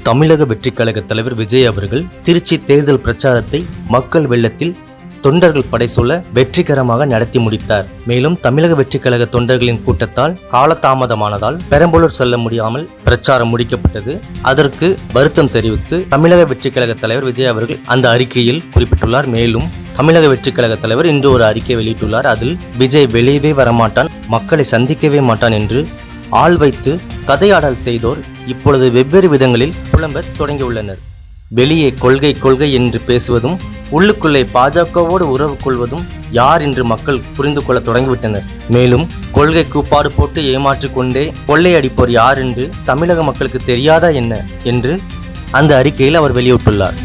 தமிழக வெற்றிக் கழக தலைவர் விஜய் அவர்கள் திருச்சி தேர்தல் பிரச்சாரத்தை மக்கள் வெள்ளத்தில் தொண்டர்கள் படைசூழ வெற்றிகரமாக நடத்தி முடித்தார். மேலும் தமிழக வெற்றிக் கழக தொண்டர்களின் கூட்டத்தால் காலதாமதமானதால் பெரம்பலூர் செல்ல முடியாமல் பிரச்சாரம் முடிக்கப்பட்டது. அதற்கு வருத்தம் தெரிவித்து தமிழக வெற்றிக் கழக தலைவர் விஜய் அவர்கள் அந்த அறிக்கையில் குறிப்பிட்டுள்ளார். மேலும் தமிழக வெற்றிக் கழக தலைவர் இன்று ஒரு அறிக்கை வெளியிட்டுள்ளார். அதில் விஜய் வெளியவே வரமாட்டான், மக்களை சந்திக்கவே மாட்டான் என்று ஆள் வைத்து கதையாடல் செய்தோர் இப்பொழுது வெவ்வேறு விதங்களில் புலம்பத் தொடங்கியுள்ளனர். வெளியே கொள்கை கொள்கை என்று பேசுவதும் உள்ளுக்குள்ளே பாஜகவோடு உறவு கொள்வதும் யார் என்று மக்கள் புரிந்து கொள்ள தொடங்கிவிட்டனர். மேலும் கொள்கை கூப்பாடு போட்டு ஏமாற்றிக் கொண்டே கொள்ளையடிப்போர் யார் என்று தமிழக மக்களுக்கு தெரியாதா என்ன என்று அந்த அறிக்கையில் அவர் வெளியிட்டுள்ளார்.